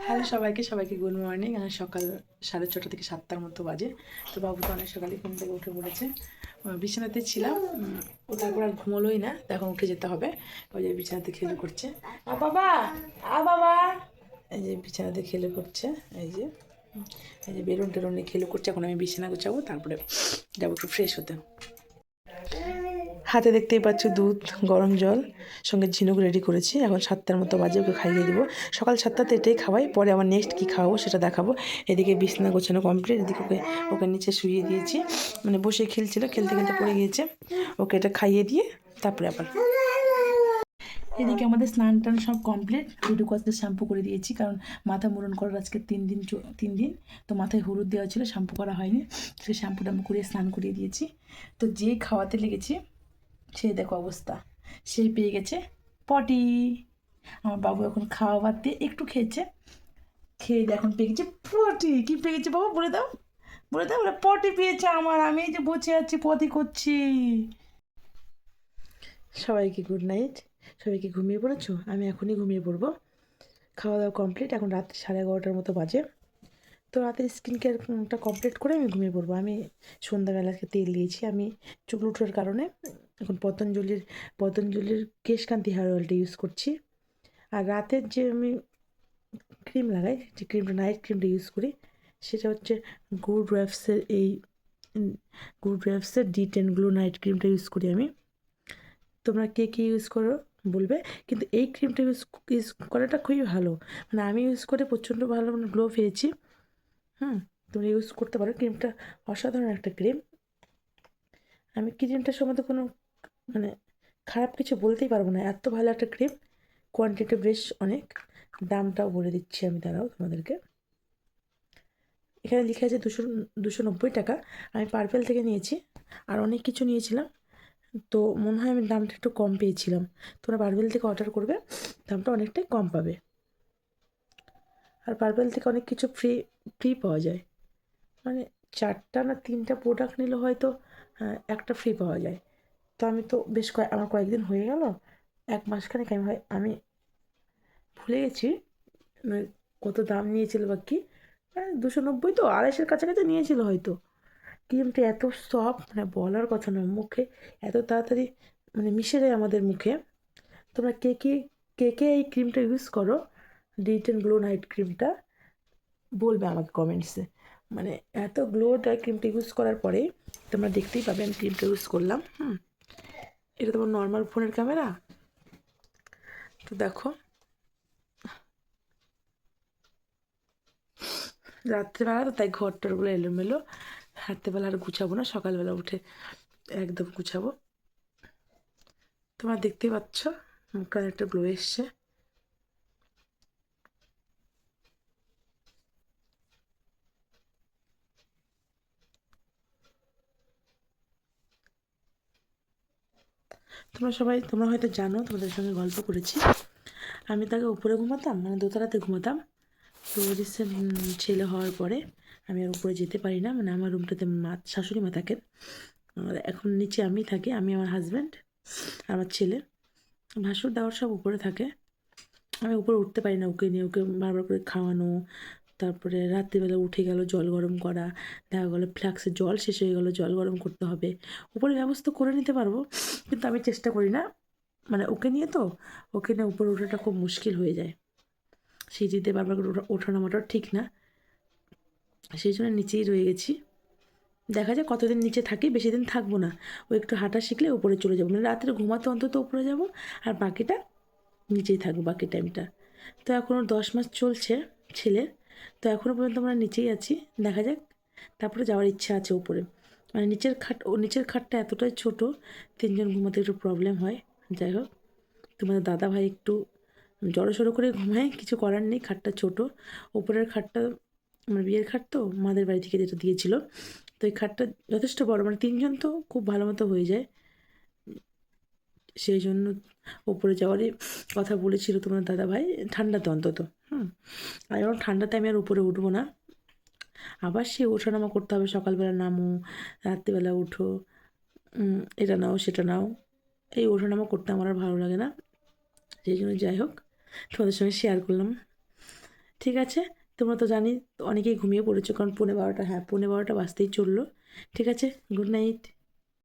Hello সবাইকে good morning. সকাল 6:30 থেকে 7টার মতো বাজে। তো বাবু তো অনেক সকালে ঘুম থেকে উঠে পড়েছে। বিছানাতে ছিলাম, ও তারপর আর ঘুমোলোই না। তো এখন উঠে যেতে হবে। ওই যে বিছানাতে খেলে করছে, বাবা বাবা, এই যে বিছানাতে খেলে করছে, এই যে এই যে বেলুন টেলুন নিয়ে খেলে করছে। এখন আমি বিছানা গুছাবো, তারপরে যাবো একটু ফ্রেশ হতে। হাতে দেখতেই পাচ্ছ দুধ, গরম জল, সঙ্গে ঝিনুক রেডি করেছি। এখন 7টার মতো বাজে, ওকে খাইয়ে দেবো। সকাল 7টাতে এটাই খাওয়াই, পরে আবার নেক্সট কী খাওয়াবো সেটা দেখাবো। এদিকে বিছানা গোছানো কমপ্লিট, এদিকে ওকে ওকে নিচে শুইয়ে দিয়েছি। মানে বসে খেলছিল, খেলতে খেলতে পড়ে গিয়েছে। ওকে এটা খাইয়ে দিয়ে তারপরে আবার এদিকে আমাদের স্নান টান সব কমপ্লিট। দুটো আজকে শ্যাম্পু করে দিয়েছি, কারণ মাথা মুড়ন করার আজকে 3 দিন। তো মাথায় হলুদ দেওয়া ছিল, শ্যাম্পু করা হয়নি। সে শ্যাম্পু ট্যাম্পু করে স্নান করিয়ে দিয়েছি। তো যেই খাওয়াতে লেগেছি, সেই দেখো অবস্থা, সেই পেয়ে গেছে পটি। আমার বাবু এখন খাওয়া বাদ দিয়ে একটু খেয়েছে, খেয়ে দিয়ে এখন পেয়ে গেছে পটি। কি পেয়ে গেছে বাবা, বলে দাও, বলে দাও। ওরা পটি পেয়েছে আমার, আমি এই যে বসে আছি পটি করছি। সবাইকে গুড নাইট। সবাইকে ঘুমিয়ে পড়েছো? আমি এখনই ঘুমিয়ে পড়বো। খাওয়া দাওয়া কমপ্লিট, এখন রাত 11:30 মতো বাজে। তো রাতের স্কিন কেয়ারটা কমপ্লিট করে আমি ঘুমিয়ে পড়বো। আমি সন্ধ্যাবেলাকে তেল দিয়েছি, আমি চুল ওঠার কারণে এখন পতঞ্জলির কেশকান্তি হেয়ার অয়েলটা ইউজ করছি। আর রাতের যে আমি ক্রিম লাগাই, যে ক্রিমটা নাইট ক্রিমটা ইউজ করি, সেটা হচ্ছে গুড ওয়েভসের D10 গ্লো নাইট ক্রিমটা ইউজ করি আমি। তোমরা কে কী ইউজ করো বলবে। কিন্তু এই ক্রিমটা ইউজ করাটা খুবই ভালো। মানে আমি ইউজ করে প্রচণ্ড ভালো, মানে গ্লো পেয়েছি। তোমরা ইউজ করতে পারো, ক্রিমটা অসাধারণ একটা ক্রিম। আমি ক্রিমটার সম্বন্ধে কোনো মানে খারাপ কিছু বলতেই পারবো না, এত ভালো একটা ক্রিম। কোয়ান্টিটি বেশ অনেক। দামটাও বলে দিচ্ছি আমি, দাঁড়াও তোমাদেরকে। এখানে লিখে আছে 290 টাকা। আমি পার্পেল থেকে নিয়েছি, আর অনেক কিছু নিয়েছিলাম, তো মনে হয় আমি দামটা একটু কম পেয়েছিলাম। তোমরা পার্পেল থেকে অর্ডার করবে, দামটা অনেকটাই কম পাবে। আর পার্পেল থেকে অনেক কিছু ফ্রি ফ্রি পাওয়া যায়। মানে 4টা না 3টা প্রোডাক্ট নিলে হয়তো একটা ফ্রি পাওয়া যায়। তো আমি তো বেশ আমার কয়েকদিন হয়ে গেল, 1 মাস খানেক আমি ভুলে গেছি মানে কত দাম নিয়েছিল বা কী। 290, তো 250-এর কাছাকাছি নিয়েছিল হয়তো। ক্রিমটা এত সফট, মানে বলার কথা নয়, মুখে এত তাড়াতাড়ি মানে মিশে যায় আমাদের মুখে। তোমরা কে এই ক্রিমটা ইউজ করো, D10 গ্লো নাইট ক্রিমটা, বলবে আমাকে কমেন্টসে। মানে এত গ্লোটা ক্রিমটা ইউজ করার পরে তোমরা দেখতেই পাবে আমি ক্রিমটা ইউজ করলাম। এটা তোমার নর্মাল ফোনের ক্যামেরা, তো দেখো। রাত্রেবেলা তো তাই ঘর টরগুলো এলোমেলো, রাত্রেবেলা আর গুছাবো না, সকালবেলা উঠে একদম গুছাবো। তোমরা দেখতেই পাচ্ছ মুখটা একটা গ্লো এসছে। তোমরা হয়তো জানো, তোমাদের সঙ্গে গল্প করেছি, আমি তাকে উপরে ঘুমাতাম, মানে দোতলাতে ঘুমাতাম। তো রিসেন্ট ছেলে হওয়ার পরে আমি আর উপরে যেতে পারি না। মানে আমার রুমটাতে শাশুড়ি মা থাকেন, আর এখন নিচে আমি থাকি, আমি, আমার হাজব্যান্ড আর আমার ছেলে। ভাসুর দেওয়ার সব উপরে থাকে। আমি উপরে উঠতে পারি না ওকে নিয়ে, ওকে বারবার করে খাওয়ানো, তারপরে রাত্রিবেলা উঠে গেল জল গরম করা, দেখা গেলো ফ্লাক্সে জল শেষ হয়ে গেলো, জল গরম করতে হবে। উপরে ব্যবস্থা করে নিতে পারবো, কিন্তু আমি চেষ্টা করি না। মানে ওকে নিয়ে তো, ওকে নিয়ে উপরে ওঠাটা খুব মুশকিল হয়ে যায়। সিঁড়িতে বারবার করে ওঠানামাটাও ঠিক না, সেই জন্য নিচেই রয়ে গেছি। দেখা যায় কতদিন নিচে থাকি, বেশি দিন থাকবো না। ও একটু হাঁটা শিখলে উপরে চলে যাবো, মানে রাত্রে ঘুমাতে অন্তত উপরে যাব, আর বাকিটা নিচেই থাকবো বাকি টাইমটা। তো এখনও 10 মাস চলছে ছেলের, তো এখনও পর্যন্ত আমরা নিচেই আছি। দেখা যাক, তারপরে যাওয়ার ইচ্ছা আছে উপরে। মানে নিচের খাটটা এতটাই ছোট, 3জন ঘুমাতে একটু প্রবলেম হয়। যাই হোক, তোমাদের দাদা ভাই একটু জড়সড় করে ঘুমায়, কিছু করার নেই, খাটটা ছোট। উপরের খাটটা আমার বিয়ের খাট, তো মাদের বাড়ি থেকে যেটা দিয়েছিল, তো এই খাটটা যথেষ্ট বড়, মানে 3জন তো খুব ভালো মতো হয়ে যায়। সেই জন্য ওপরে যাওয়ারই কথা বলেছিল তোমার দাদা ভাই, ঠান্ডাতে অন্তত। আর এখন ঠান্ডাতে আমি আর উপরে উঠবো না। আবার সে ওঠানামা করতে হবে, সকালবেলা নামো, রাত্রিবেলা উঠো, এটা নাও সেটা নাও, এই ওঠানামা করতে আমার আর ভালো লাগে না। সেই জন্য যাই হোক, তোমাদের সঙ্গে শেয়ার করলাম। ঠিক আছে, তোমরা তো জানি অনেকেই ঘুমিয়ে পড়েছো, কারণ 11:15, হ্যাঁ 11:15 বাজতেই চললো। ঠিক আছে, গুড নাইট।